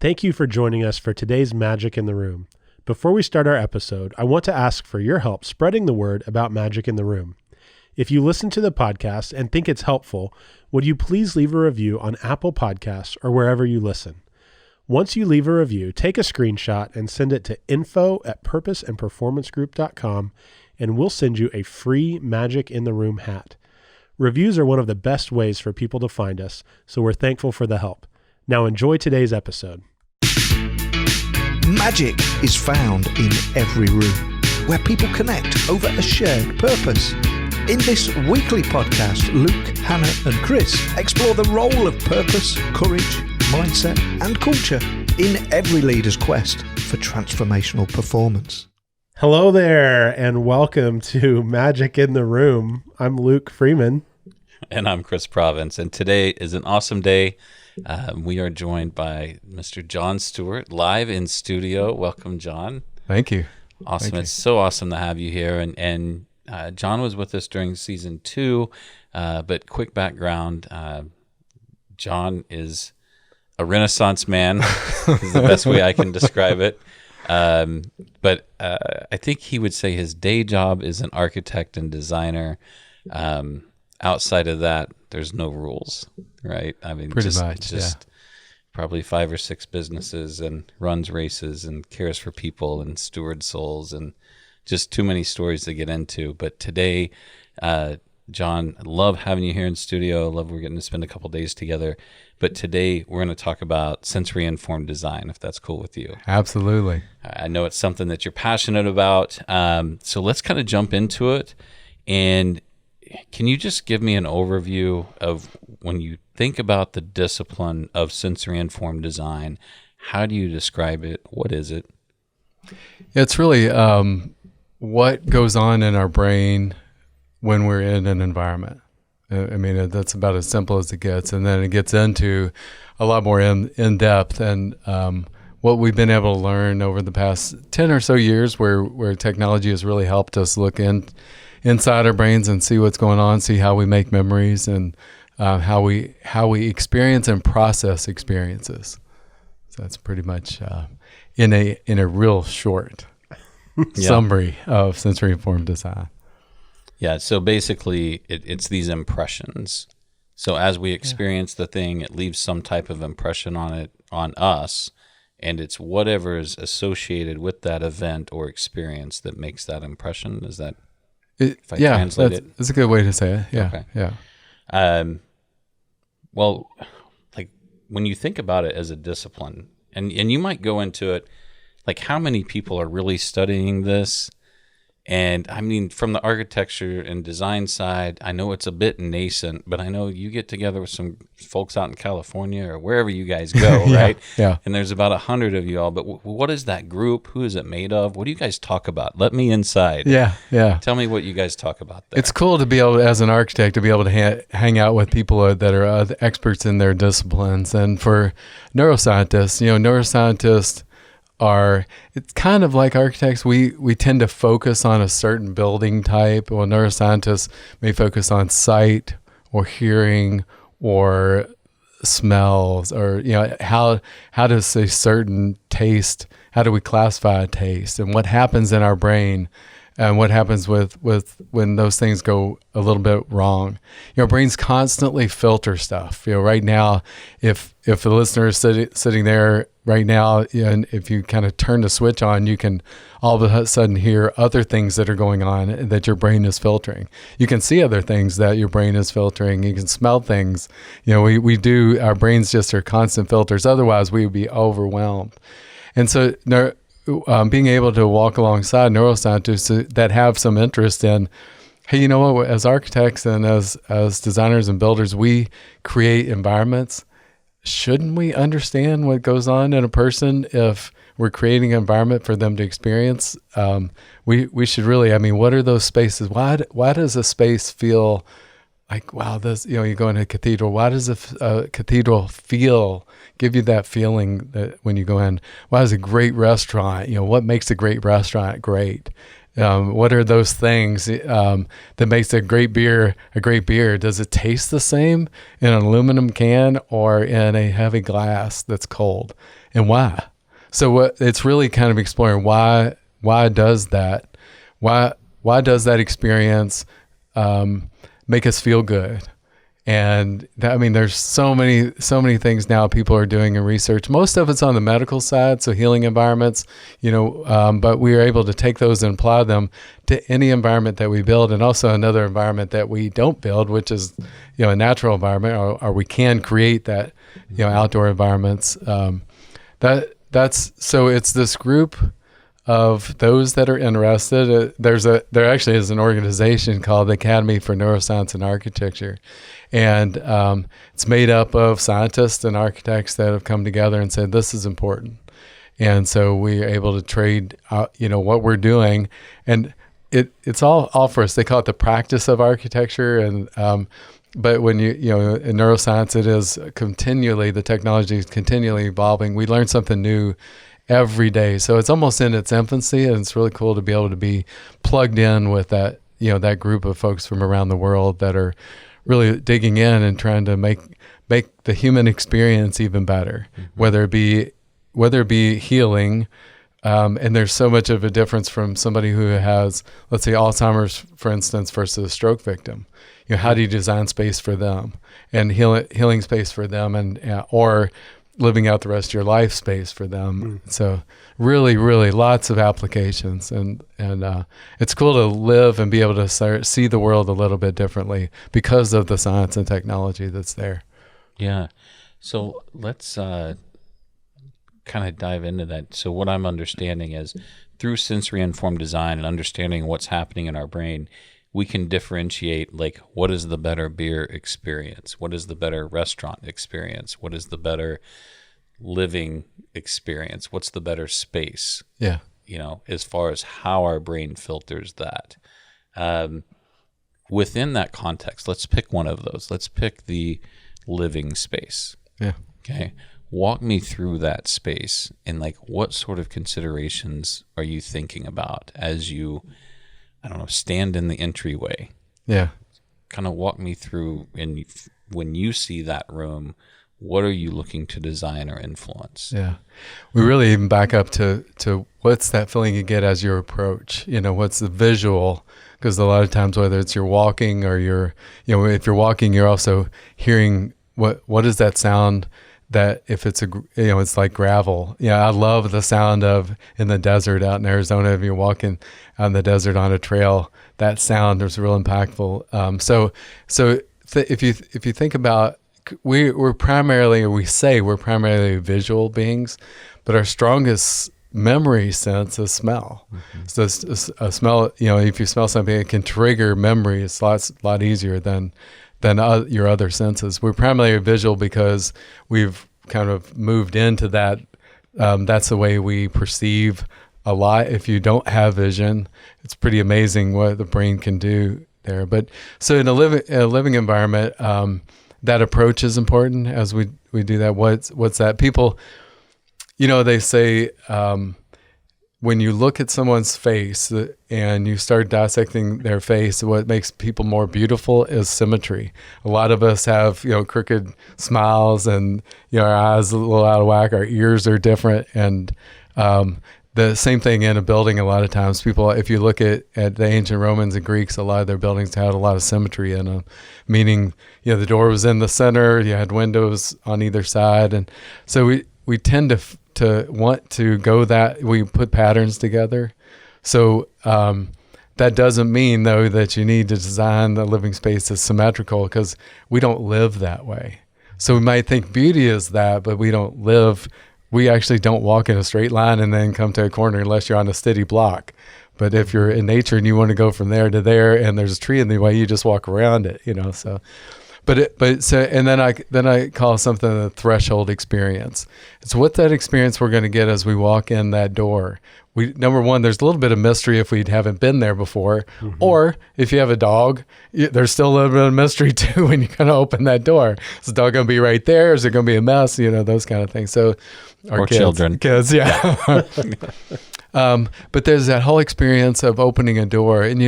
Thank you for joining us for today's Magic in the Room. Before we start our episode, I want to ask for your help spreading the word about Magic in the Room. If you listen to the podcast and think it's helpful, would you please leave a review on Apple Podcasts or wherever you listen? Once you leave a review, take a screenshot and send it to info@purposeandperformancegroup.com, and we'll send you a free Magic in the Room hat. Reviews are one of the best ways for people to find us, so we're thankful for the help. Now enjoy today's episode. Magic is found in every room, where people connect over a shared purpose. In this weekly podcast, Luke, Hannah and Chris explore the role of purpose, courage, mindset and culture in every leader's quest for transformational performance. Hello there, and welcome to Magic in the Room. I'm Luke Freeman. And I'm Chris Province, and today is an awesome day. We are joined by Mr. John Stewart, live in studio. Welcome, John. Thank you. Awesome. Thank you. It's so awesome to have you here. And John was with us during season 2, but quick background, John is a Renaissance man, is the best way I can describe it. But I think he would say his day job is an architect and designer. Outside of that, there's no rules, right? I mean, pretty much, probably 5 or 6 businesses and runs races and cares for people and stewards souls and just too many stories to get into. But today, John, I love having you here in studio. I love we're getting to spend a couple days together. But today we're going to talk about sensory-informed design, if that's cool with you. Absolutely. I know it's something that you're passionate about. So let's kind of jump into it. And can you just give me an overview of when you think about the discipline of sensory-informed design, how do you describe it? What is it? It's really what goes on in our brain when we're in an environment. I mean, that's about as simple as it gets. And then it gets into a lot more in depth. And what we've been able to learn over the past 10 or so years where technology has really helped us look inside our brains and see what's going on, see how we make memories and how we experience and process experiences. So that's pretty much in a real short summary of sensory-informed design. Yeah, so basically it's these impressions. So as we experience the thing, it leaves some type of impression on us, and it's whatever is associated with that event or experience that makes that impression. Is that if I translate it? That's a good way to say it. Yeah, okay. Yeah. Well, like when you think about it as a discipline, and you might go into it, like how many people are really studying this? And I mean, from the architecture and design side, I know it's a bit nascent, but I know you get together with some folks out in California or wherever you guys go, right? Yeah. And there's about 100 of you all, but what is that group? Who is it made of? What do you guys talk about? Let me inside. Yeah. Tell me what you guys talk about there. It's cool to be able, as an architect, to be able to hang out with people that are experts in their disciplines. And for neuroscientists, it's kind of like architects. We tend to focus on a certain building type. Well, neuroscientists may focus on sight or hearing or smells, or how does a certain taste, how do we classify a taste, and what happens in our brain, and what happens with when those things go a little bit wrong. Brains constantly filter stuff. Right now, if the listener is sitting there right now, and if you kind of turn the switch on, you can all of a sudden hear other things that are going on that your brain is filtering. You can see other things that your brain is filtering. You can smell things. Our brains just are constant filters. Otherwise, we would be overwhelmed. And so being able to walk alongside neuroscientists that have some interest in, hey, you know what, as architects and as designers and builders, we create environments. Shouldn't we understand what goes on in a person if we're creating an environment for them to experience? We should really, what are those spaces? Why does a space feel like, wow, this, you go into a cathedral, why does a cathedral give you that feeling that when you go in? Why is a great restaurant, what makes a great restaurant great? What are those things that makes a great beer a great beer? Does it taste the same in an aluminum can or in a heavy glass that's cold, and why? So it's really kind of exploring why does that? Why does that experience make us feel good? And there's so many things now people are doing in research. Most of it's on the medical side, so healing environments, but we are able to take those and apply them to any environment that we build, and also another environment that we don't build, which is, a natural environment, or we can create that, outdoor environments. So it's this group of those that are interested. There actually is an organization called the Academy for Neuroscience and Architecture, and it's made up of scientists and architects that have come together and said this is important. And so we are able to trade what we're doing, and it's all for us. They call it the practice of architecture, and but when in neuroscience, it is continually, the technology is continually evolving. We learn something new every day. So it's almost in its infancy, and it's really cool to be able to be plugged in with that, that group of folks from around the world that are really digging in and trying to make the human experience even better, whether it be healing. And there's so much of a difference from somebody who has, let's say, Alzheimer's, for instance, versus a stroke victim. How do you design space for them and healing space for them, and or living out the rest of your life space for them. So really, really lots of applications, and it's cool to live and be able to see the world a little bit differently because of the science and technology that's there. Yeah. So let's kind of dive into that. So what I'm understanding is through sensory-informed design and understanding what's happening in our brain, we can differentiate, like, what is the better beer experience? What is the better restaurant experience? What is the better living experience? What's the better space? Yeah. As far as how our brain filters that. Within that context, let's pick one of those. Let's pick the living space. Yeah. Okay. Walk me through that space, and like, what sort of considerations are you thinking about as you, stand in the entryway? Yeah. Kind of walk me through, and when you see that room, what are you looking to design or influence? Yeah. We really even back up to what's that feeling you get as you approach, what's the visual, because a lot of times, whether it's you're walking or if you're walking, you're also hearing what is that sound that if it's it's like gravel. I love the sound of in the desert out in Arizona, if you're walking on the desert on a trail, that sound is real impactful. If you think about, we're primarily visual beings, but our strongest memory sense is smell. So a smell, if you smell something, it can trigger memory. It's a lot easier than your other senses. We're primarily visual because we've kind of moved into that. That's the way we perceive a lot. If you don't have vision, it's pretty amazing what the brain can do there. But so in a living environment, that approach is important as we do that. What's that? People, they say, when you look at someone's face and you start dissecting their face, what makes people more beautiful is symmetry. A lot of us have, crooked smiles, and, our eyes a little out of whack, our ears are different. And the same thing in a building. A lot of times people, if you look at the ancient Romans and Greeks, a lot of their buildings had a lot of symmetry in them, meaning, the door was in the center, you had windows on either side. And so we tend to want to go that we put patterns together. So that doesn't mean, though, that you need to design the living space as symmetrical, because we don't live that way. So we might think beauty is that, but we actually don't walk in a straight line and then come to a corner unless you're on a steady block. But if you're in nature and you want to go from there to there, and there's a tree in the way, you just walk around it, so. And then I call something the threshold experience. It's what that experience we're going to get as we walk in that door. Number one, there's a little bit of mystery if we haven't been there before, or if you have a dog, there's still a little bit of mystery too when you kind of open that door. Is the dog going to be right there? Is it going to be a mess? Those kind of things. So, or kids, children, yeah. But there's that whole experience of opening a door, and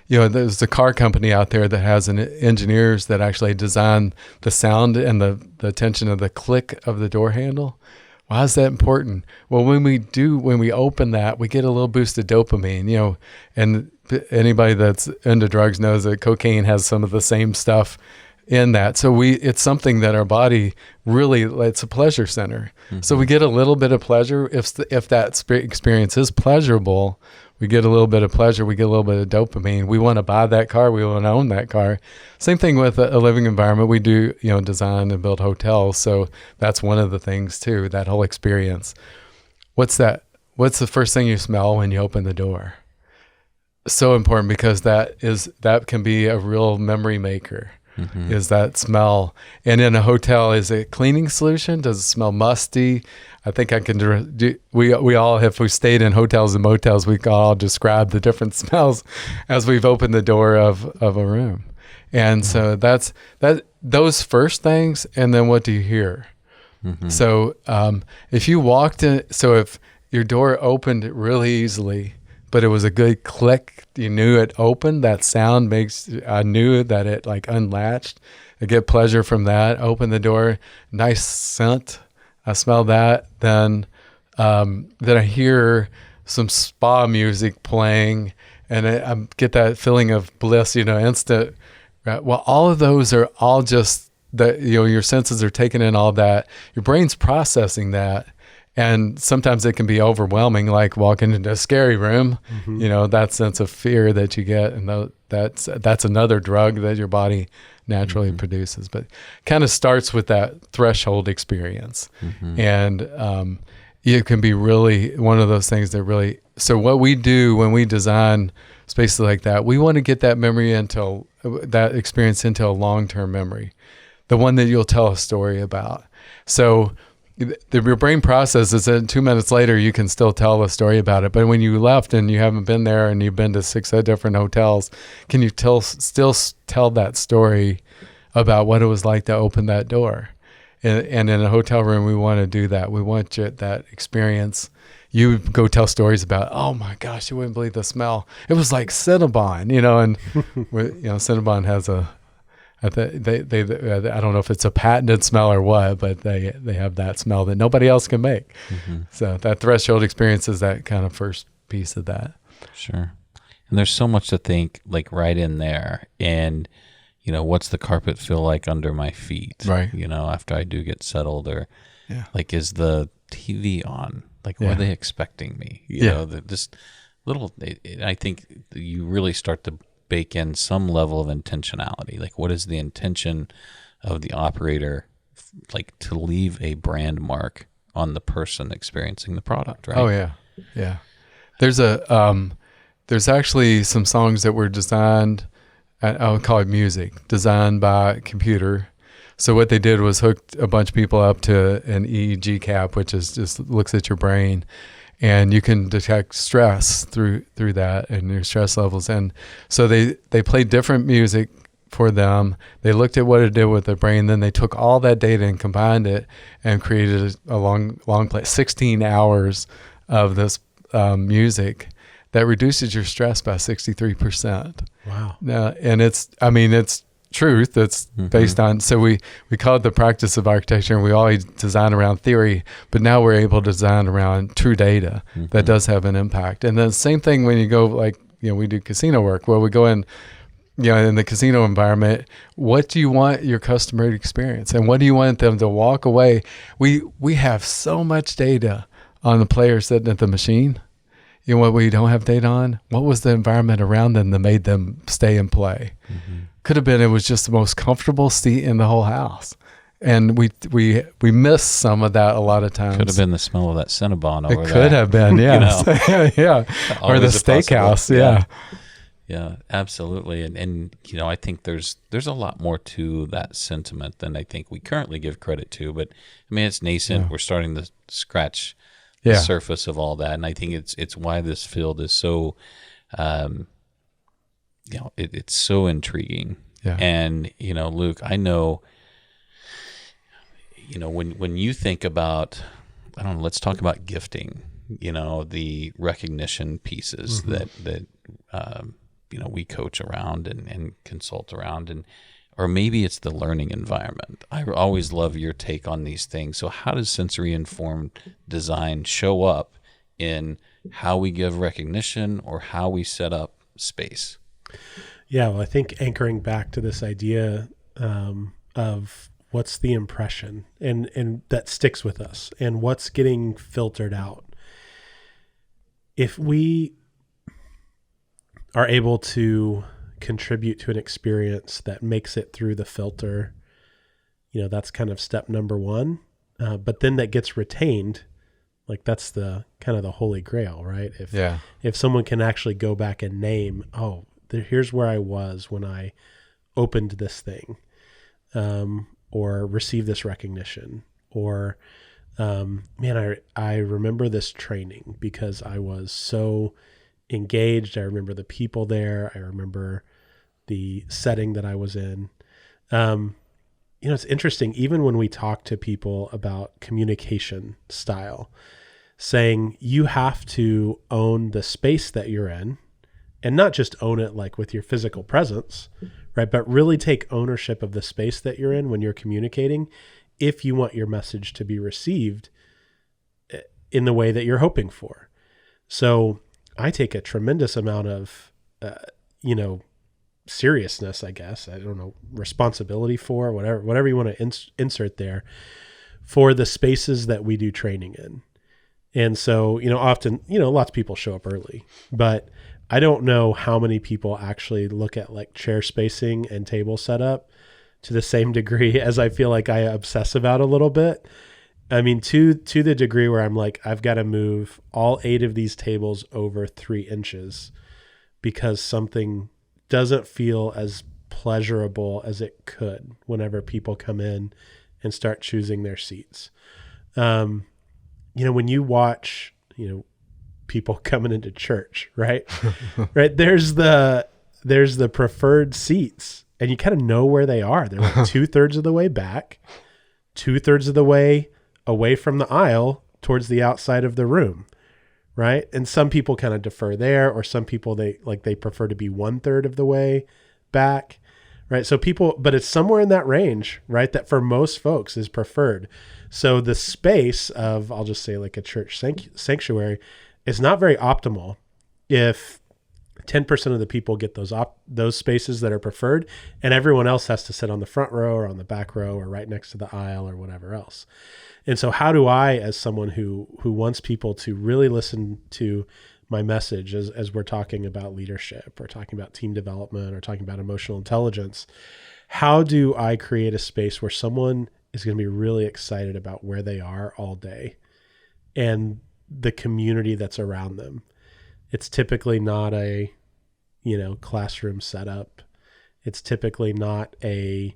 there's a car company out there that has engineers that actually design the sound and the tension of the click of the door handle. Why is that important? Well, when we open that, we get a little boost of dopamine, and anybody that's into drugs knows that cocaine has some of the same stuff in that. So it's something that our body really, it's a pleasure center. Mm-hmm. So we get a little bit of pleasure. If that experience is pleasurable, we get a little bit of pleasure. We get a little bit of dopamine. We want to buy that car. We want to own that car. Same thing with a living environment. We do, design and build hotels. So that's one of the things too, that whole experience. What's that? What's the first thing you smell when you open the door? So important, because that can be a real memory maker. Mm-hmm. Is that smell. And in a hotel, is it a cleaning solution? Does it smell musty? I think I can do, we all, if we stayed in hotels and motels, we can all describe the different smells as we've opened the door of a room. And so that's those first things. And then what do you hear? Mm-hmm. So if you walked in, so if your door opened really easily, but it was a good click, you knew it opened, that sound I knew that it like unlatched. I get pleasure from that. Open the door, nice scent. I smell that. Then I hear some spa music playing, and I get that feeling of bliss, instant. Well, all of those are all just that, your senses are taking in all that. Your brain's processing that. And sometimes it can be overwhelming, like walking into a scary room, mm-hmm. That sense of fear that you get. And that's another drug that your body naturally mm-hmm. produces. But kind of starts with that threshold experience. Mm-hmm. And it can be really one of those things that really, so what we do when we design spaces like that, we want to get that that experience into a long-term memory, the one that you'll tell a story about. So your brain processes it, and 2 minutes later you can still tell a story about it. But when you left and you haven't been there and you've been to 6 different hotels, can you still tell that story about what it was like to open that door? And in a hotel room, we want to do that. We want that experience. You go tell stories about, oh my gosh, you wouldn't believe the smell. It was like Cinnabon, and Cinnabon has I don't know if it's a patented smell or what, but they have that smell that nobody else can make. Mm-hmm. So that threshold experience is that kind of first piece of that. Sure. And there's so much to think, like right in there. And, what's the carpet feel like under my feet? Right. After I do get settled, or like, is the TV on? Like, were they expecting me? Just little, I think you really start to bake in some level of intentionality. Like, what is the intention of the operator, like, to leave a brand mark on the person experiencing the product, right? Oh yeah. Yeah. There's actually some songs that were designed, I would call it music, designed by a computer. So what they did was hooked a bunch of people up to an EEG cap, which is just looks at your brain. And you can detect stress through that and your stress levels. And so they played different music for them. They looked at what it did with the brain. Then they took all that data and combined it and created a long play, 16 hours of this music that reduces your stress by 63%. Wow. And it's truth that's mm-hmm. based on, so we call it the practice of architecture, and we always design around theory, but now we're able to design around true data mm-hmm. that does have an impact. And then same thing when you go, like, we do casino work, where we go in, in the casino environment, what do you want your customer to experience, and what do you want them to walk away? We have so much data on the player sitting at the machine. What we don't have data on, what was the environment around them that made them stay and play? Mm-hmm. Could have been it was just the most comfortable seat in the whole house, and we miss some of that a lot of times. Could have been the smell of that Cinnabon over there. It could have been, yeah, yeah, or the steakhouse, yeah, absolutely. And I think there's a lot more to that sentiment than I think we currently give credit to. But I mean, it's nascent. Yeah. We're starting to scratch the surface of all that, and I think it's why this field is so. It's so intriguing. Yeah. And, Luke, I know, when you think about, I don't know, let's talk about gifting. the recognition pieces that we coach around and consult around, or maybe it's the learning environment. I always love your take on these things. So how does sensory informed design show up in how we give recognition or how we set up space? Yeah, well, I think anchoring back to this idea of what's the impression and that sticks with us and what's getting filtered out. If we are able to contribute to an experience that makes it through the filter, that's kind of step number one. But then that gets retained, like that's the kind of the holy grail, right? If someone can actually go back and name, here's where I was when I opened this thing, or received this recognition, or I remember this training because I was so engaged. I remember the people there. I remember the setting that I was in. It's interesting, even when we talk to people about communication style, saying you have to own the space that you're in, and not just own it like with your physical presence, right? But really take ownership of the space that you're in when you're communicating, if you want your message to be received in the way that you're hoping for. So I take a tremendous amount of, seriousness, I guess, I don't know, responsibility for whatever you want to insert there, for the spaces that we do training in. And so, often, lots of people show up early, but I don't know how many people actually look at like chair spacing and table setup to the same degree as I feel like I obsess about a little bit. I mean, to the degree where I'm like, I've got to move all 8 of these tables over 3 inches because something doesn't feel as pleasurable as it could whenever people come in and start choosing their seats. When you watch, people coming into church, right? Right. There's the preferred seats, and you kind of know where they are. They're like 2/3 of the way back, 2/3 of the way away from the aisle towards the outside of the room. Right. And some people kind of defer there, or some people, they prefer to be 1/3 of the way back. Right. So but it's somewhere in that range, right? That for most folks is preferred. So the space of, I'll just say like a church sanctuary, is not very optimal if 10% of the people get those spaces that are preferred, and everyone else has to sit on the front row or on the back row or right next to the aisle or whatever else. And so how do I, as someone who wants people to really listen to my message as we're talking about leadership or talking about team development or talking about emotional intelligence, how do I create a space where someone is going to be really excited about where they are all day and the community that's around them? It's typically not a, classroom setup. It's typically not a,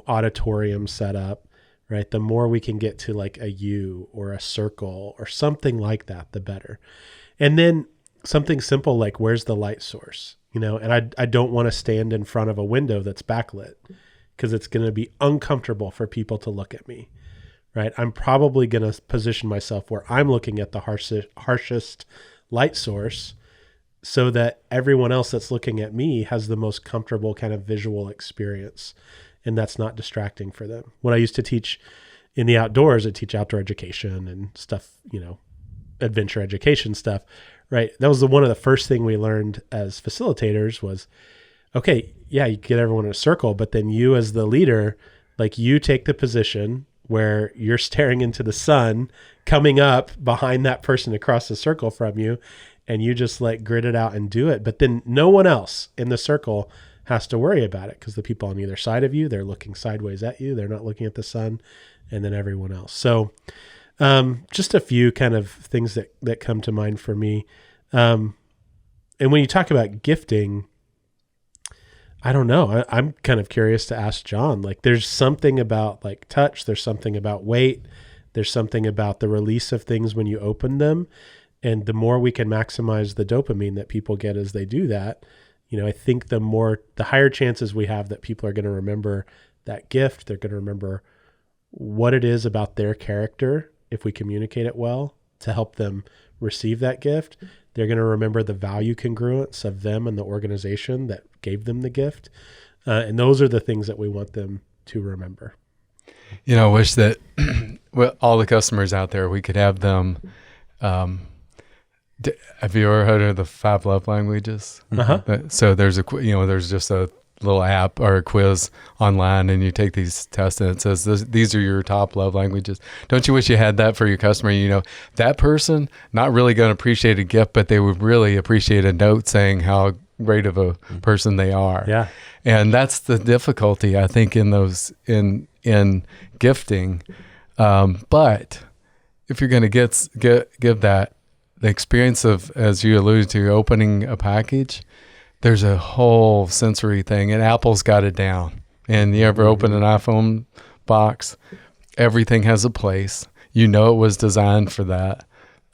auditorium setup, right? The more we can get to like a U or a circle or something like that, the better. And then something simple like, where's the light source? And I don't want to stand in front of a window that's backlit because it's going to be uncomfortable for people to look at me. Right. I'm probably going to position myself where I'm looking at the harshest light source so that everyone else that's looking at me has the most comfortable kind of visual experience. And that's not distracting for them. When I used to teach in the outdoors, I teach outdoor education and stuff, adventure education stuff. Right. That was one of the first thing we learned as facilitators was, okay, yeah, you get everyone in a circle, but then you as the leader, like you take the position where you're staring into the sun coming up behind that person across the circle from you, and you just like grit it out and do it. But then no one else in the circle has to worry about it because the people on either side of you, they're looking sideways at you. They're not looking at the sun, and then everyone else. So just a few kind of things that come to mind for me. And when you talk about gifting, I don't know. I'm kind of curious to ask John, like there's something about like touch, there's something about weight, there's something about the release of things when you open them. And the more we can maximize the dopamine that people get as they do that, I think the higher chances we have that people are going to remember that gift. They're going to remember what it is about their character if we communicate it well to help them receive that gift, they're going to remember the value congruence of them and the organization that gave them the gift. And those are the things that we want them to remember. I wish that all the customers out there, we could have them. Have you ever heard of the 5 love languages? So there's there's just a little app or a quiz online, and you take these tests, and it says these are your top love languages. Don't you wish you had that for your customer? That person not really going to appreciate a gift, but they would really appreciate a note saying how great of a person they are. Yeah. And that's the difficulty, I think, in those in gifting. But if you're going to give that, the experience of, as you alluded to, opening a package, there's a whole sensory thing, and Apple's got it down. And you ever open an iPhone box, everything has a place. It was designed for that.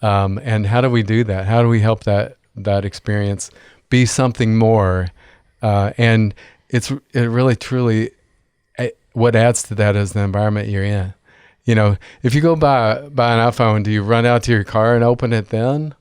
And how do we do that? How do we help that experience be something more? And it really, truly, what adds to that is the environment you're in. If you go buy an iPhone, do you run out to your car and open it then?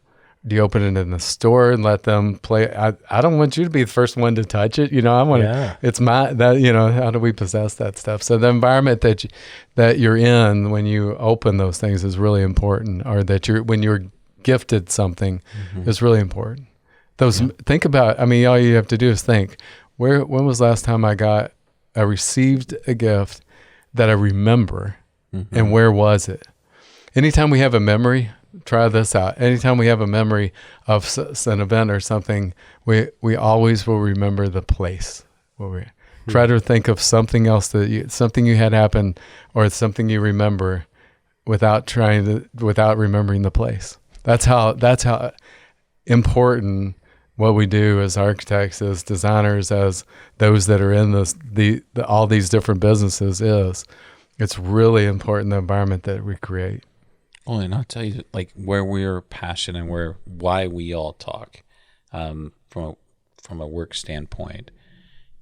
Do you open it in the store and let them play? I don't want you to be the first one to touch it. I want to, it's how do we possess that stuff? So the environment that you're in when you open those things is really important, or when you're gifted something is really important. Think about, all you have to do is think, when was the last time I received a gift that I remember, and where was it? Anytime we have a memory, try this out. Anytime we have a memory of an event or something, we always will remember the place. Try to think of something else something you had happen, or something you remember without remembering the place. That's how important what we do as architects, as designers, as those that are in all these different businesses is. It's really important, the environment that we create. Well, and I'll tell you, where we're passionate and why we all talk from a work standpoint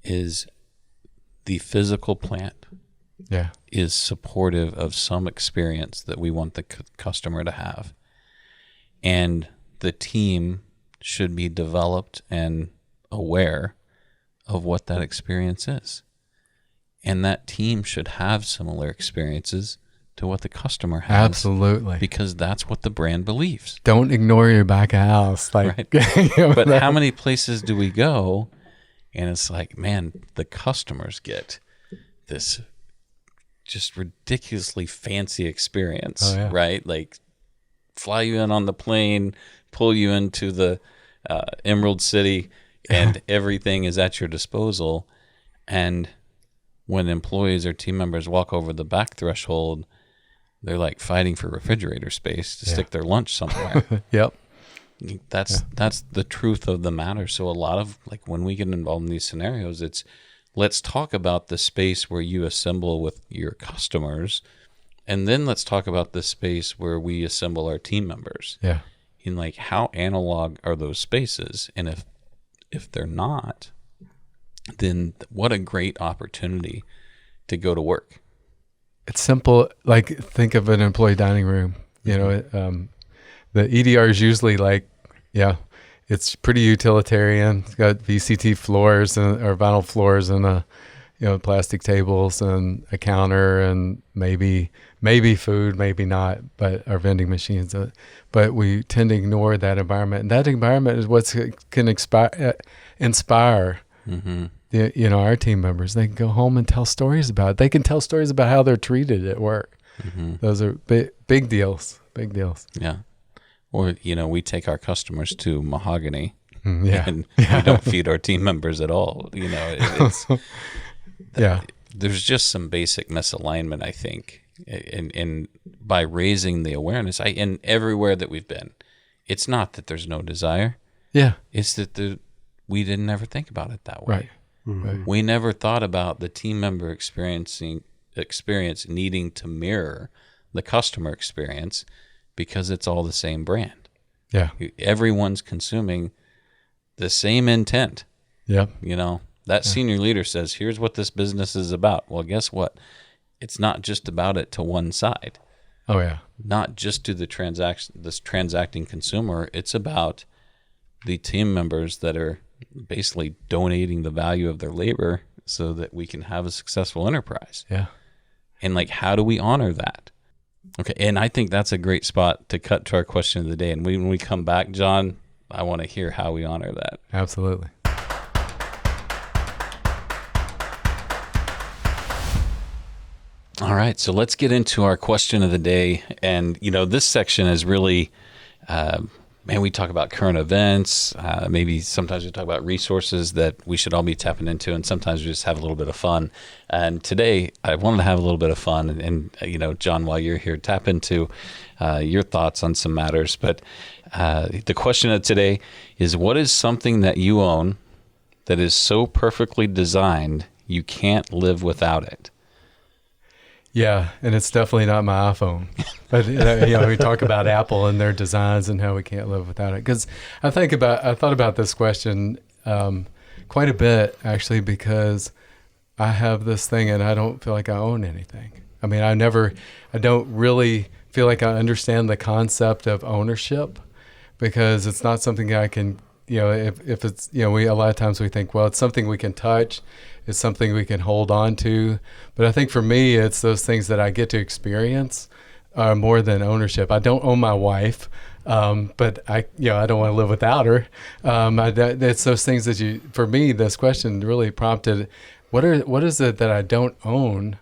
is the physical plant is supportive of some experience that we want the customer to have. And the team should be developed and aware of what that experience is. And that team should have similar experiences to what the customer has. Absolutely. Because that's what the brand believes. Don't ignore your back of house. Right. But how many places do we go and it's like, man, the customers get this just ridiculously fancy experience, right? Fly you in on the plane, pull you into the Emerald City, and everything is at your disposal. And when employees or team members walk over the back threshold, they're fighting for refrigerator space to stick their lunch somewhere. Yep. That's the truth of the matter. So a lot of when we get involved in these scenarios, it's let's talk about the space where you assemble with your customers, and then let's talk about the space where we assemble our team members. Yeah. And how analog are those spaces? And if they're not, then what a great opportunity to go to work. It's simple. Think of an employee dining room. The EDR is usually it's pretty utilitarian. It's got VCT floors or vinyl floors and plastic tables and a counter and maybe food, maybe not, but our vending machines. But we tend to ignore that environment. And that environment is what can inspire our team members. They can go home and tell stories about it. They can tell stories about how they're treated at work. Those are big deals. Big deals. Yeah. Or, we take our customers to Mahogany and we don't feed our team members at all. It's there's just some basic misalignment, I think, in by raising the awareness. And everywhere that we've been, it's not that there's no desire. Yeah. It's that we didn't ever think about it that way. Right. Mm-hmm. We never thought about the team member experience needing to mirror the customer experience because it's all the same brand. Yeah. Everyone's consuming the same intent. Yeah. That senior leader says, here's what this business is about. Well, guess what? It's not just about it to one side. Oh yeah. Not just to this transacting consumer. It's about the team members that are basically donating the value of their labor so that we can have a successful enterprise. Yeah. And like, how do we honor that? Okay. And I think that's a great spot to cut to our question of the day. And when we come back, John, I want to hear how we honor that. Absolutely. All right. So let's get into our question of the day. And, this section is really, we talk about current events. Maybe sometimes we talk about resources that we should all be tapping into, and sometimes we just have a little bit of fun. And today, I wanted to have a little bit of fun. And John, while you're here, tap into your thoughts on some matters. But the question of today is, what is something that you own that is so perfectly designed you can't live without it? Yeah, and it's definitely not my iPhone. But we talk about Apple and their designs and how we can't live without it. Because I thought about this question quite a bit, actually, because I have this thing and I don't feel like I own anything. I mean, I don't really feel like I understand the concept of ownership, because it's not something I can, if it's, a lot of times we think, well, it's something we can touch. It's something we can hold on to. But I think for me, it's those things that I get to experience more than ownership. I don't own my wife, but I don't want to live without her. It's those things that for me, this question really prompted, what is it that I don't own,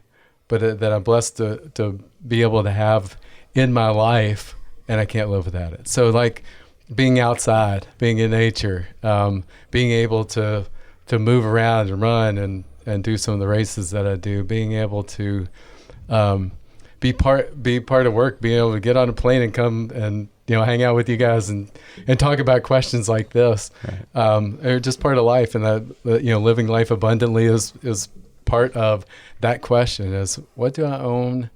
but that I'm blessed to be able to have in my life, and I can't live without it. So like being outside, being in nature, being able to move around and run and do some of the races that I do, being able to be part of work, being able to get on a plane and come and hang out with you guys and talk about questions like this. Right. They're just part of life, and that living life abundantly is part of that question. Is what do I own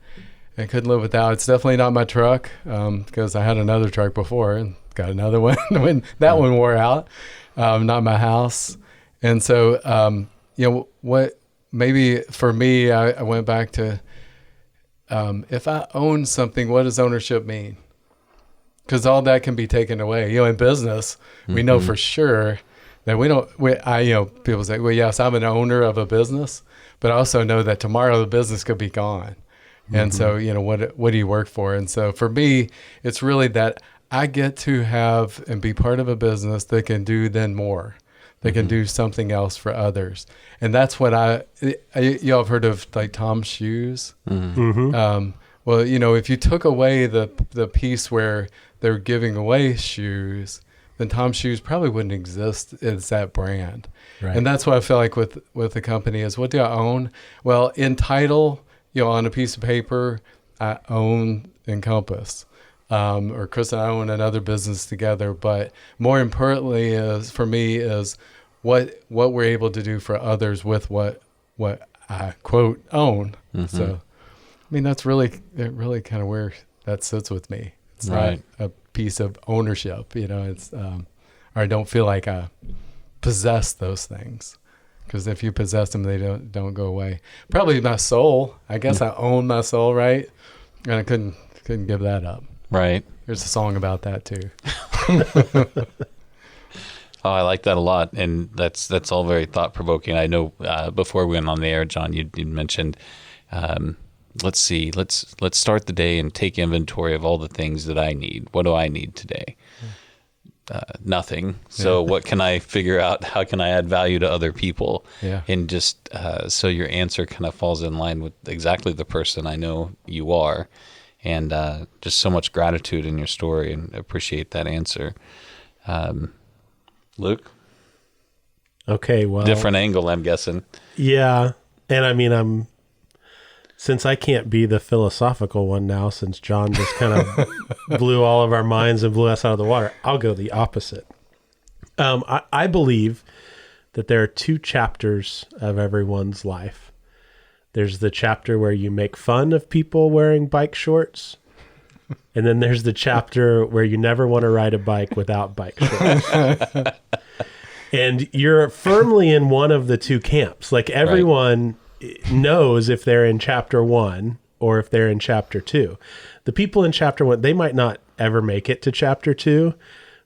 and couldn't live without? It's definitely not my truck, because I had another truck before and got another one when that one wore out. Not my house. And so, what maybe for me, I went back to, if I own something, what does ownership mean? Because all that can be taken away. In business, we know for sure that people say, well, yes, I'm an owner of a business, but I also know that tomorrow the business could be gone. And so, what do you work for? And so for me, it's really that I get to have and be part of a business that can do then more. They can do something else for others. And that's what y'all have heard of like Tom's shoes. Well, if you took away the piece where they're giving away shoes, then Tom's shoes probably wouldn't exist as that brand. Right. And that's what I feel like with the company is, what do I own? Well, in title, on a piece of paper, I own Encompass. Or Chris and I own another business together, but more importantly for me is what we're able to do for others with what I quote own. So, I mean, that's really kind of where that sits with me. It's not a piece of ownership, it's, or I don't feel like I possess those things, because if you possess them, they don't go away. Probably my soul. I guess I own my soul, right? And I couldn't give that up. Right. There's a song about that too. Oh, I like that a lot, and that's all very thought provoking. I know before we went on the air, John, you mentioned, let's see, let's start the day and take inventory of all the things that I need. What do I need today? Nothing. So what can I figure out? How can I add value to other people? Yeah. And just so your answer kind of falls in line with exactly the person I know you are. And just so much gratitude in your story, and appreciate that answer. Luke? Okay, well. Different angle, I'm guessing. Yeah. And I mean, since I can't be the philosophical one now, since John just kind of blew all of our minds and blew us out of the water, I'll go the opposite. I believe that there are two chapters of everyone's life. There's the chapter where you make fun of people wearing bike shorts. And then there's the chapter where you never want to ride a bike without bike shorts. And you're firmly in one of the two camps. Like everyone knows if they're in chapter one or if they're in chapter 2. The people in chapter 1, they might not ever make it to chapter 2,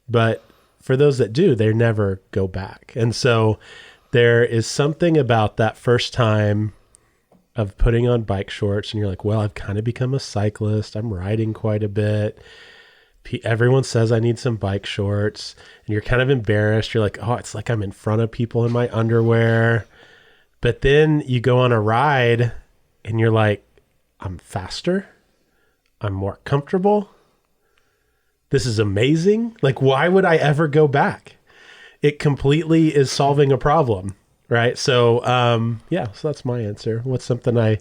but for those that do, they never go back. And so there is something about that first time of putting on bike shorts and you're like, well, I've kind of become a cyclist. I'm riding quite a bit. Everyone says I need some bike shorts, and you're kind of embarrassed. You're like, oh, it's like I'm in front of people in my underwear. But then you go on a ride and you're like, I'm faster. I'm more comfortable. This is amazing. Like, why would I ever go back? It completely is solving a problem, right? So, so that's my answer. What's something I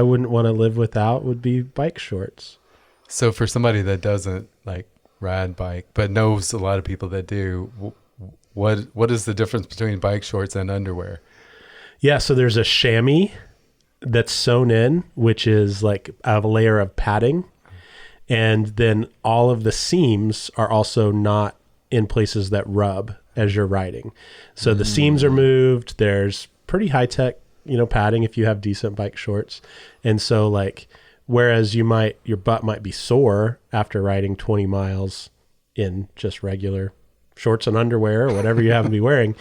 wouldn't want to live without would be bike shorts. So for somebody that doesn't like ride bike, but knows a lot of people that do, what is the difference between bike shorts and underwear? Yeah, so there's a chamois that's sewn in, which is like a layer of padding. And then all of the seams are also not in places that rub as you're riding. So the seams are moved. There's pretty high tech, padding if you have decent bike shorts. And so like, whereas your butt might be sore after riding 20 miles in just regular shorts and underwear or whatever you happen to be wearing,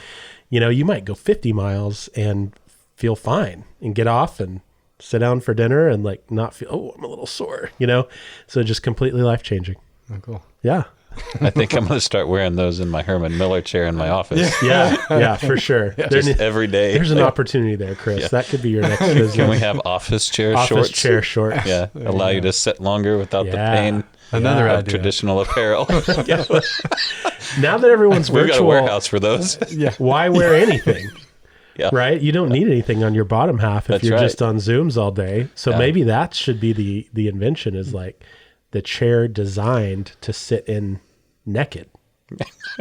you might go 50 miles and feel fine and get off and sit down for dinner and like not feel, oh, I'm a little sore, So just completely life-changing. Oh, cool. Yeah. I think I'm going to start wearing those in my Herman Miller chair in my office. Yeah, for sure. Just every day. There's an opportunity there, Chris. Yeah. That could be your next business. Can we have office chair shorts? Office chair shorts. Yeah, allow you to sit longer without the pain. Another of idea. Traditional apparel. Now that everyone's We've virtual, got a warehouse for those. Why wear anything? Yeah. Right? You don't need anything on your bottom half if That's you're right. just on Zooms all day. So maybe that should be the invention, is like the chair designed to sit in naked.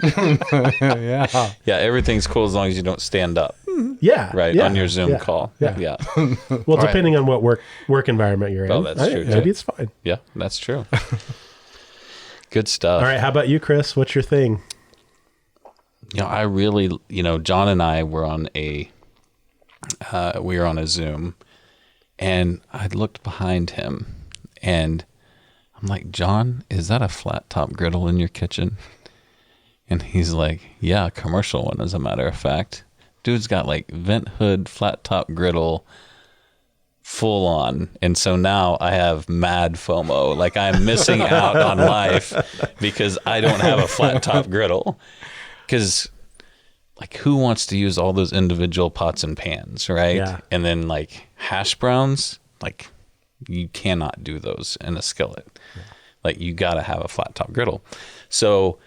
Yeah. Yeah, everything's cool as long as you don't stand up. Yeah. Right, yeah, on your Zoom yeah, call. Yeah. Yeah. Well, depending on what work environment you're in. Oh, that's true, Maybe too. it's fine. Yeah, that's true. Good stuff. All right. How about you, Chris? What's your thing? I really, John and I were on a Zoom, and I looked behind him, and I'm like, John, is that a flat top griddle in your kitchen? And he's like, yeah, a commercial one, as a matter of fact. Dude's got like vent hood, flat top griddle, full on. And so now I have mad FOMO. Like, I'm missing out on life because I don't have a flat top griddle. Because, like, who wants to use all those individual pots and pans, right? Yeah. And then, like, hash browns, like, you cannot do those in a skillet. Yeah. Like, you got to have a flat top griddle. So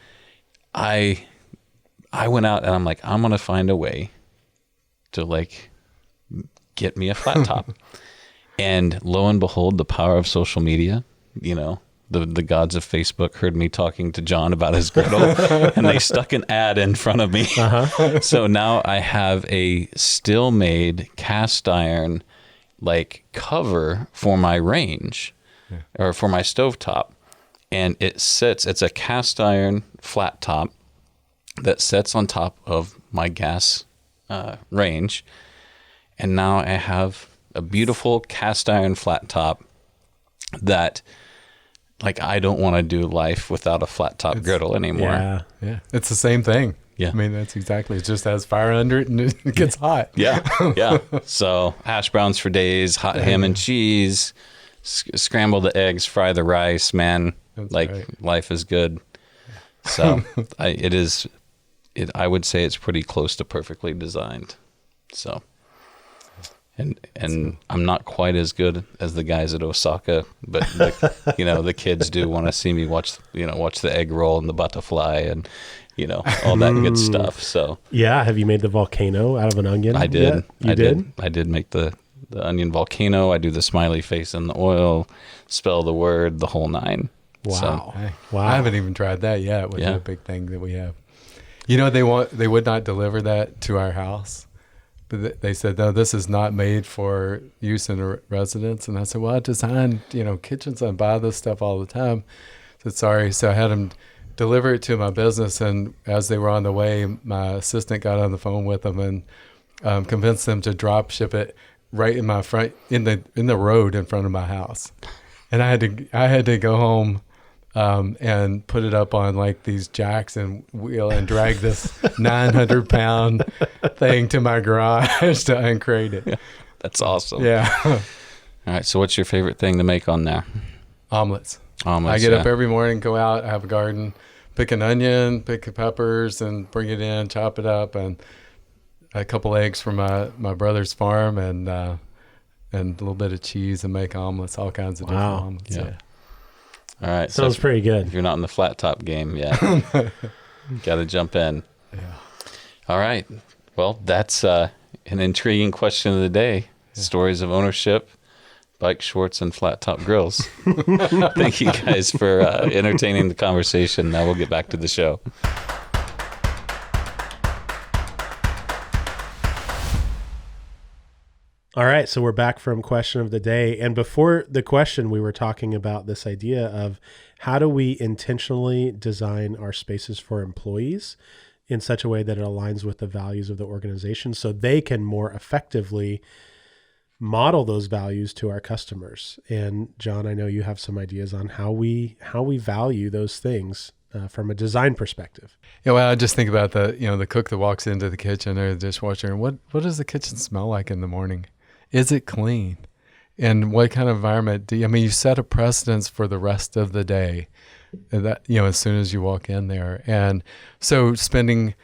I went out and I'm like, I'm going to find a way to, like, get me a flat top. And lo and behold, the power of social media, the gods of Facebook heard me talking to John about his griddle, and they stuck an ad in front of me. Uh-huh. So now I have a still made cast iron like cover for my range or for my stovetop. And it's a cast iron flat top that sits on top of my gas range. And now I have a beautiful cast iron flat top that, like, I don't want to do life without a flat top griddle anymore. Yeah. It's the same thing. Yeah. I mean, that's exactly, it just has fire under it and it gets hot. Yeah. Yeah. So hash browns for days, hot ham and cheese, scramble the eggs, fry the rice, man. That's like right. Life is good. So I would say it's pretty close to perfectly designed. So, and I'm not quite as good as the guys at Osaka, but the kids do want to see me watch the egg roll and the butterfly and all that good stuff. So yeah, have you made the volcano out of an onion? I did. Yet? You did? I did make the onion volcano. I do the smiley face in the oil, spell the word, the whole nine. Wow. Hey, Wow. I haven't even tried that yet, which is a big thing that we have. They would not deliver that to our house. But they said, no, this is not made for use in a residence. And I said, well, I design, kitchens and buy this stuff all the time. I said, sorry. So I had them deliver it to my business. And as they were on the way, my assistant got on the phone with them and convinced them to drop ship it right in my front, in the road in front of my house. And I had to go home and put it up on like these jacks and wheel and drag this 900-pound thing to my garage to uncrate it. That's awesome. Yeah. All right. So what's your favorite thing to make on there? Omelets. Omelets. I get up every morning, go out, I have a garden, pick an onion, pick peppers, and bring it in, chop it up, and a couple eggs from my brother's farm, and a little bit of cheese, and make omelets, all kinds of different omelets. Yeah. All right. Sounds pretty good. If you're not in the flat top game yet, got to jump in. Yeah. All right. Well, that's an intriguing question of the day. Yeah. Stories of ownership, bike shorts, and flat top grills. Thank you guys for entertaining the conversation. Now we'll get back to the show. All right, so we're back from question of the day. And before the question, we were talking about this idea of how do we intentionally design our spaces for employees in such a way that it aligns with the values of the organization so they can more effectively model those values to our customers. And John, I know you have some ideas on how we value those things from a design perspective. Yeah, well, I just think about the cook that walks into the kitchen or the dishwasher, and what does the kitchen smell like in the morning? Is it clean? And what kind of environment you set a precedence for the rest of the day, that, as soon as you walk in there. And so spending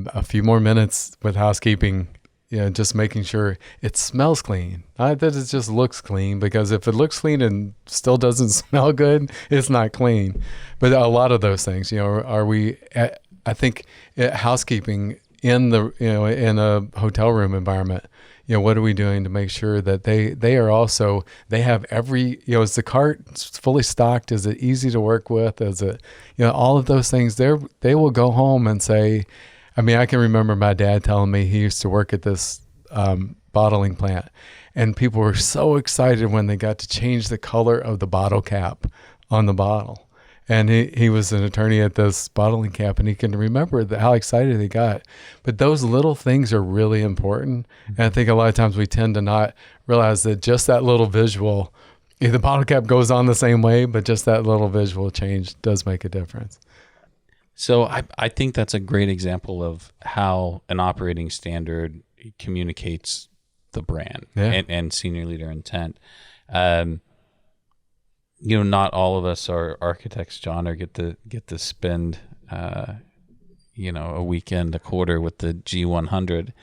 a few more minutes with housekeeping, just making sure it smells clean. Not that it just looks clean, because if it looks clean and still doesn't smell good, it's not clean. But a lot of those things, I think housekeeping in in a hotel room environment, what are we doing to make sure that they have every, is the cart fully stocked? Is it easy to work with? Is it, all of those things they will go home and say, I can remember my dad telling me he used to work at this bottling plant, and people were so excited when they got to change the color of the bottle cap on the bottle. And he was an attorney at this bottling cap, and he can remember how excited they got. But those little things are really important. And I think a lot of times we tend to not realize that just that little visual, the bottle cap goes on the same way, but just that little visual change does make a difference. So I think that's a great example of how an operating standard communicates the brand and senior leader intent. Not all of us are architects, John, or get to spend, a weekend, a quarter with the G100.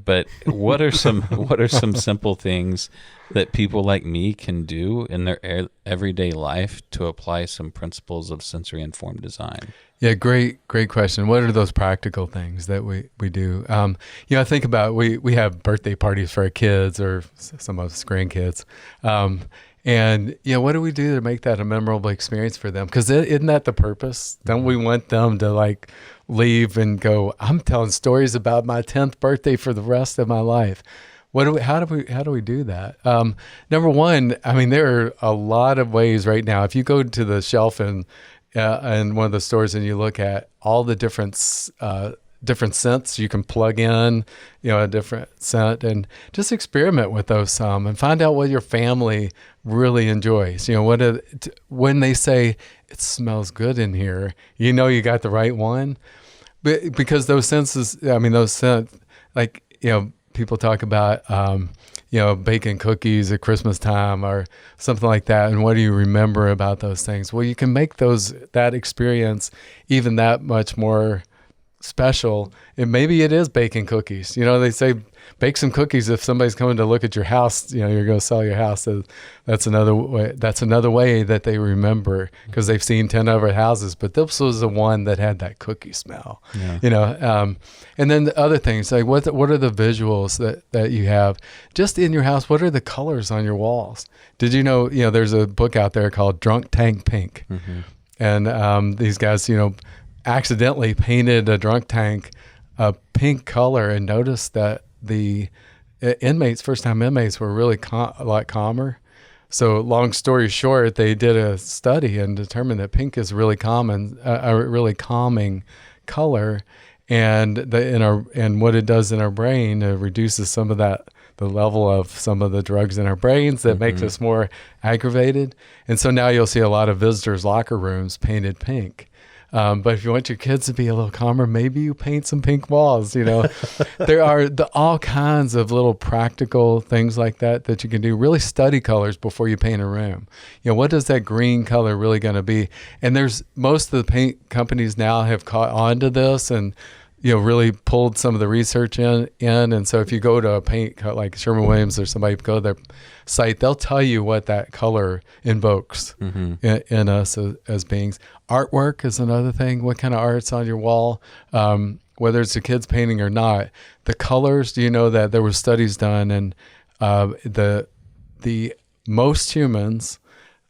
But what are some simple things that people like me can do in their everyday life to apply some principles of sensory informed design? Yeah, great question. What are those practical things that we do? I think about we have birthday parties for our kids or some of us grandkids. And what do we do to make that a memorable experience for them? Because isn't that the purpose? Don't we want them to leave and go, I'm telling stories about my 10th birthday for the rest of my life? How do we do that? Number one, there are a lot of ways right now. If you go to the shelf in one of the stores and you look at all the different scents you can plug in, a different scent, and just experiment with those some and find out what your family really enjoys. When they say it smells good in here, you got the right one. But because those senses, those scents, people talk about, baking cookies at Christmas time or something like that. And what do you remember about those things? Well, you can make that experience even that much more special. And maybe it is baking cookies. They say bake some cookies if somebody's coming to look at your house. You're going to sell your house. So that's another way. That's another way that they remember, because they've seen 10 other houses, but this was the one that had that cookie smell. Yeah. And then the other things, like what are the visuals that you have just in your house? What are the colors on your walls? Did you know? There's a book out there called Drunk Tank Pink, and these guys, accidentally painted a drunk tank a pink color and noticed that the first-time inmates were really a lot calmer. So long story short, they did a study and determined that pink is really common, a really calming color, and what it does in our brain, it reduces some of level of some of the drugs in our brains that makes us more aggravated. And so now you'll see a lot of visitors' locker rooms painted pink. But if you want your kids to be a little calmer, maybe you paint some pink walls. There are all kinds of little practical things like that you can do. Really study colors before you paint a room. What is that green color really going to be? And most of the paint companies now have caught on to this and really pulled some of the research in. And so if you go to a paint like Sherwin-Williams or somebody, go to their site, they'll tell you what that color invokes in us as beings. Artwork is another thing. What kind of art's on your wall? Whether it's a kid's painting or not, the colors, do you know that there were studies done and the most humans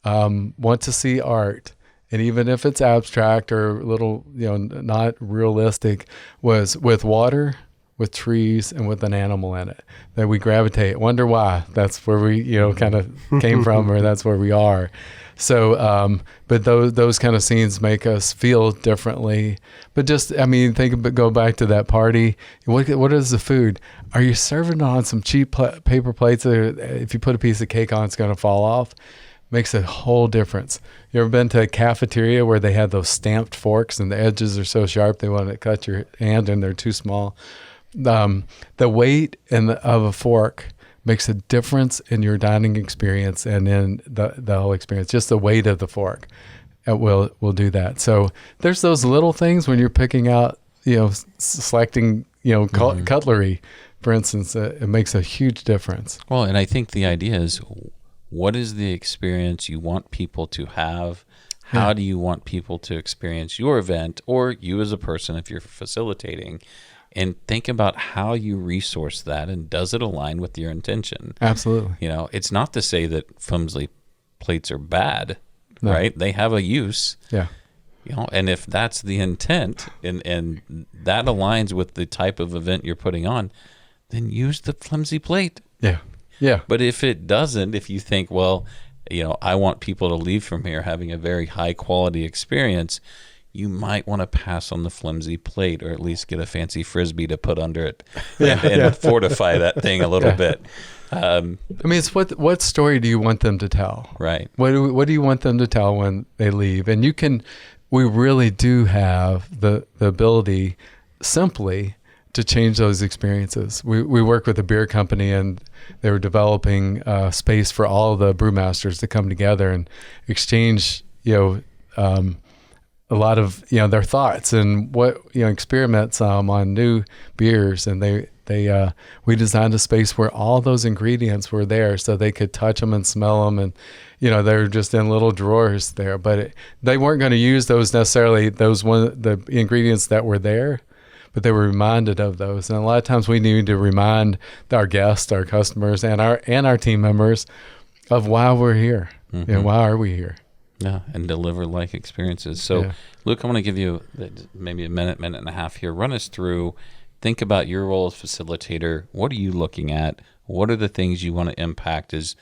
want to see art, and even if it's abstract or a little, not realistic, was with water, with trees, and with an animal in it, that we gravitate. Wonder why? That's where we, kind of came from, or that's where we are. So, but those kind of scenes make us feel differently. But just, go back to that party. What is the food? Are you serving on some cheap paper plates that if you put a piece of cake on, it's going to fall off? Makes a whole difference. You ever been to a cafeteria where they have those stamped forks and the edges are so sharp they want to cut your hand and they're too small? The weight of a fork makes a difference in your dining experience and in the whole experience. Just the weight of the fork will do that. So there's those little things when you're picking out, selecting, cutlery, for instance. It makes a huge difference. Well, and I think the idea is, what is the experience you want people to have? How do you want people to experience your event, or you as a person if you're facilitating? And think about how you resource that, and does it align with your intention? Absolutely. It's not to say that flimsy plates are bad, right? They have a use. Yeah. And if that's the intent and that aligns with the type of event you're putting on, then use the flimsy plate. Yeah. Yeah. But if it doesn't, if you think, well, I want people to leave from here having a very high quality experience, you might want to pass on the flimsy plate, or at least get a fancy Frisbee to put under it and fortify that thing a little bit. It's what story do you want them to tell? Right. What do you want them to tell when they leave? And we really do have the ability simply to change those experiences. We work with a beer company, and they were developing space for all the brewmasters to come together and exchange, a lot of their thoughts and experiments on new beers. And we designed a space where all those ingredients were there, so they could touch them and smell them, and they're just in little drawers there. But they weren't going to use those necessarily, the ingredients that were there, but they were reminded of those. And a lot of times we need to remind our guests, our customers, and our team members of why we're here. Why are we here? Yeah, and deliver like experiences. So, Luke, I want to give you maybe a minute and a half here. Run us through, think about your role as facilitator. What are you looking at? What are the things you want to impact as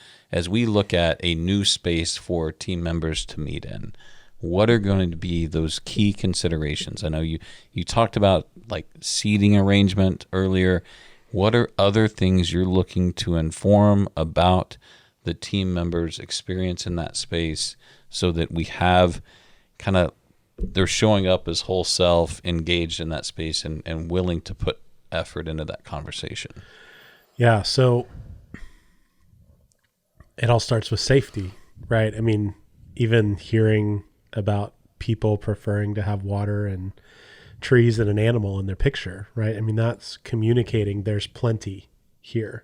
we look at a new space for team members to meet in? What are going to be those key considerations? I know you talked about like seating arrangement earlier. What are other things you're looking to inform about the team members' experience in that space, so that we have they're showing up as whole self, engaged in that space, and willing to put effort into that conversation? Yeah, so it all starts with safety, right? Even hearing about people preferring to have water and trees and an animal in their picture, right? That's communicating there's plenty here.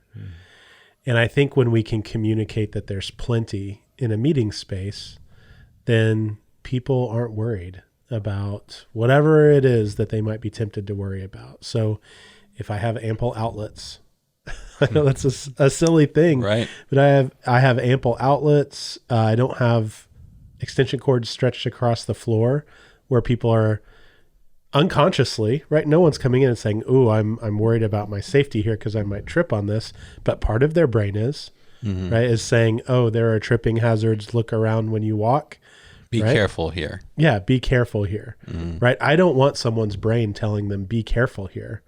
And I think when we can communicate that there's plenty in a meeting space, then people aren't worried about whatever it is that they might be tempted to worry about. So if I have ample outlets, I know that's a silly thing, right? But I have ample outlets. I don't have extension cords stretched across the floor where people are unconsciously, right? No one's coming in and saying, "Ooh, I'm worried about my safety here because I might trip on this." But part of their brain is, right, is saying, "Oh, there are tripping hazards. Look around when you walk. Be careful here." Yeah, be careful here, right? I don't want someone's brain telling them, "Be careful here."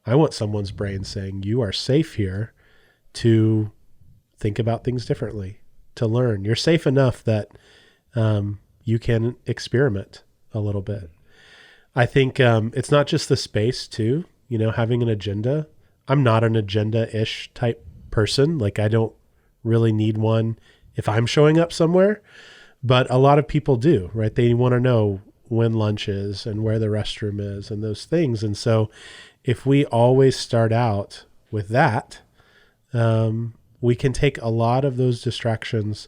I want someone's brain saying, "You are safe here. to think about things differently, to learn. You're safe enough that you can experiment a little bit. I think it's not just the space too, having an agenda. I'm not an agenda-ish type person. Like I don't really need one if I'm showing up somewhere, but a lot of people do, right? They want to know when lunch is and where the restroom is and those things. And so if we always start out with that, we can take a lot of those distractions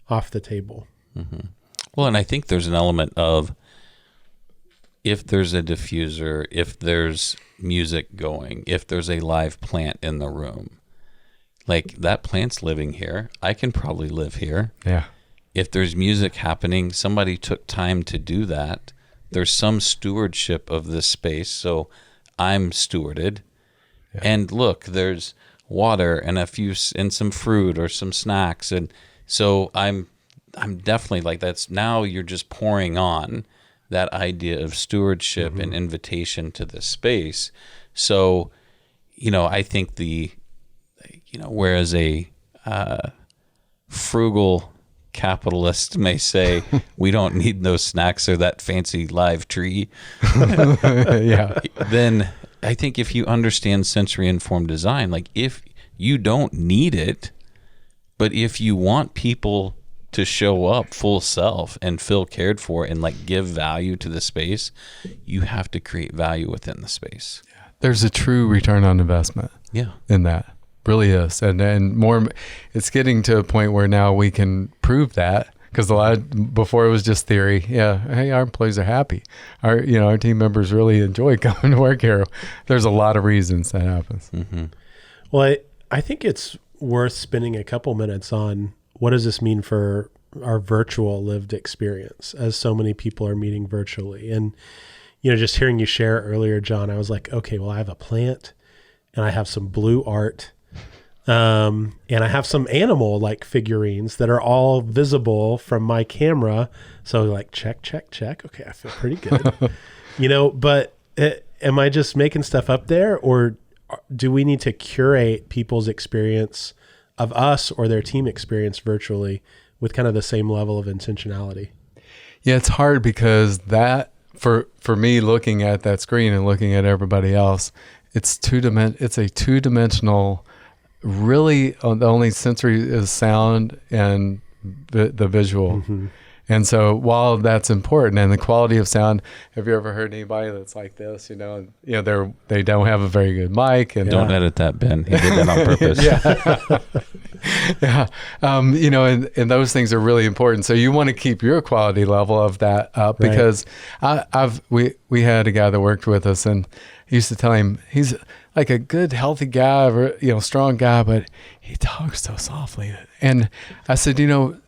off the table. Mm-hmm. Well, and I think there's an element of if there's a diffuser, if there's music going, if there's a live plant in the room, like that plant's living here. I can probably live here. Yeah. If there's music happening, somebody took time to do that. There's some stewardship of this space, so I'm stewarded. Yeah. And look, there's water and and some fruit or some snacks, and so I'm definitely like that's now you're just pouring on that idea of stewardship and invitation to the space. So, I think whereas a frugal capitalist may say we don't need those snacks or that fancy live tree, yeah. Then I think if you understand sensory informed design, like if you don't need it, but if you want people to show up full self and feel cared for and like give value to the space, you have to create value within the space. There's a true return on investment. Yeah. In that. Really is. And more, it's getting to a point where now we can prove that, because before it was just theory. Yeah. Hey, our employees are happy. Our team members really enjoy coming to work here. There's a lot of reasons that happens. Mm-hmm. Well, I think it's worth spending a couple minutes on what does this mean for our virtual lived experience, as so many people are meeting virtually. And, just hearing you share earlier, John, I was like, okay, well, I have a plant and I have some blue art. And I have some animal like figurines that are all visible from my camera. So like, check. Okay. I feel pretty good, but am I just making stuff up there, or do we need to curate people's experience of us or their team experience virtually with kind of the same level of intentionality? Yeah, it's hard because that for me, looking at that screen and looking at everybody else, it's a two-dimensional. Really, the only sensory is sound and the visual. Mm-hmm. And so while that's important, and the quality of sound, have you ever heard anybody that's like this? They don't have a very good mic, and don't edit that, Ben. He did that on purpose. Yeah. And those things are really important. So you want to keep your quality level of that up, right? Because we had a guy that worked with us, and he used to tell him he's like a good, healthy guy, strong guy, but he talks so softly. And I said,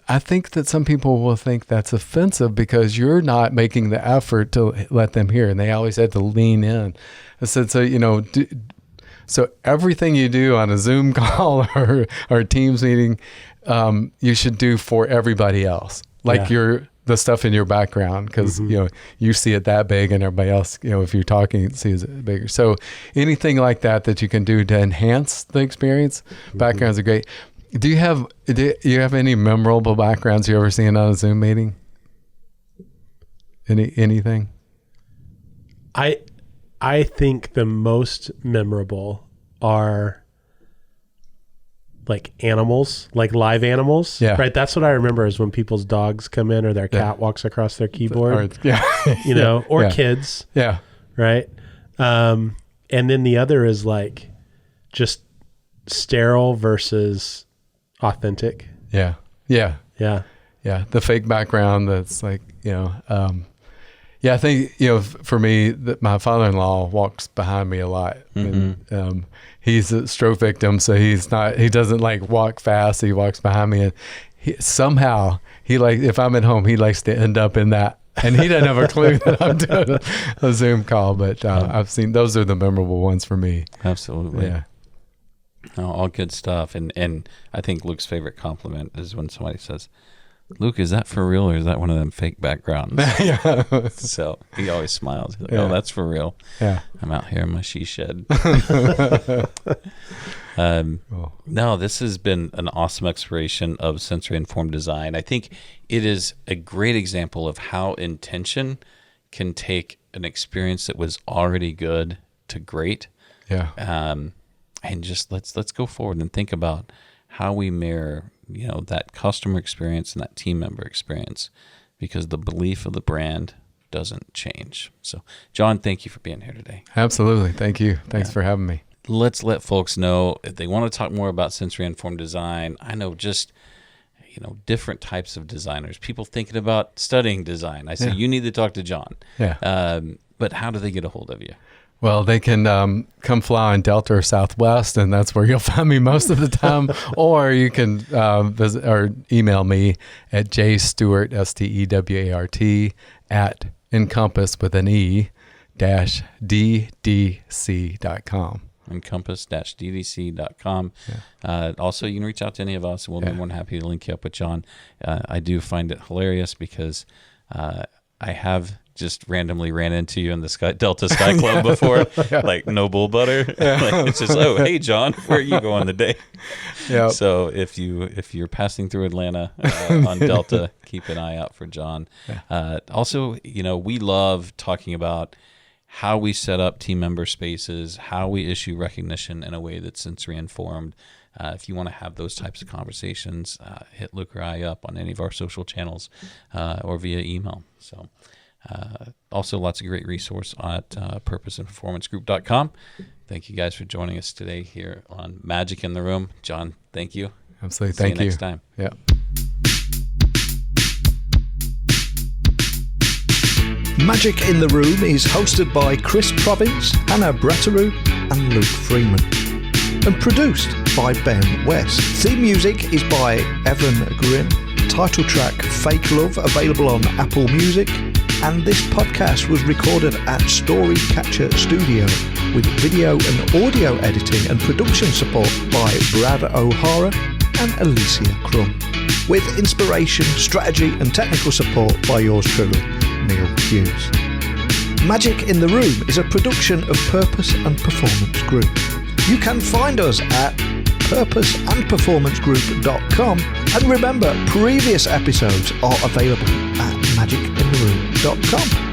I think that some people will think that's offensive because you're not making the effort to let them hear. And they always had to lean in. I said, so everything you do on a Zoom call or a Teams meeting, you should do for everybody else. Like the stuff in your background, because you see it that big, and everybody else, if you're talking, sees it bigger. So anything like that you can do to enhance the experience, backgrounds are great. Do you have any memorable backgrounds you ever seen on a Zoom meeting? Anything? I think the most memorable are like animals, like live animals. Yeah. Right. That's what I remember is when people's dogs come in or their cat walks across their keyboard, or kids. Yeah. Right. And then the other is like just sterile versus authentic. Yeah. Yeah. Yeah. Yeah. The fake background that's like, I think, for me, my father-in-law walks behind me a lot. Mm-hmm. And, he's a stroke victim, so he doesn't like walk fast. He walks behind me, and if I'm at home, he likes to end up in that. And he doesn't have a clue that I'm doing a Zoom call, but I've seen those are the memorable ones for me. Absolutely. Yeah. All good stuff. And I think Luke's favorite compliment is when somebody says, Luke, is that for real, or is that one of them fake backgrounds? Yeah. So he always smiles. He's like, oh, that's for real. Yeah. I'm out here in my she shed. No, this has been an awesome exploration of sensory-informed design. I think it is a great example of how intention can take an experience that was already good to great. Yeah. And just let's go forward and think about how we mirror, that customer experience and that team member experience, because the belief of the brand doesn't change. So, John, thank you for being here today. Absolutely. Thank you. Thanks for having me. Let's let folks know if they want to talk more about sensory-informed design. I know just, different types of designers, people thinking about studying design. I say, you need to talk to John. Yeah. But how do they get a hold of you? Well, they can come fly on Delta or Southwest, and that's where you'll find me most of the time. Or you can visit or email me at jstewart, STEWART, at encompass with an E -DDC.com. encompass-ddc.com. Also, you can reach out to any of us. We'll be more than happy to link you up with John. I do find it hilarious because I have just randomly ran into you in the Delta Sky Club before, like no bull butter. Like, it's just, hey John, where are you going today? Yep. So if you're passing through Atlanta on Delta, keep an eye out for John. Also, we love talking about how we set up team member spaces, how we issue recognition in a way that's sensory informed. If you want to have those types of conversations, hit Luke or I up on any of our social channels or via email. So also lots of great resource at purposeandperformancegroup.com. Thank you guys for joining us today here on Magic in the Room. John, thank you. Absolutely. See Thank you. Next time. Yeah. Magic in the Room is hosted by Chris Province, Hannah Bratteroo and Luke Freeman, and produced by Ben West. Theme music is by Evan Grimm. Title track Fake Love available on Apple Music. And this podcast was recorded at Storycatcher Studio with video and audio editing and production support by Brad O'Hara and Alicia Crum, with inspiration, strategy and technical support by yours truly, Neil Hughes. Magic in the Room is a production of Purpose and Performance Group. You can find us at purposeandperformancegroup.com, and remember, previous episodes are available at magicintheroom.com.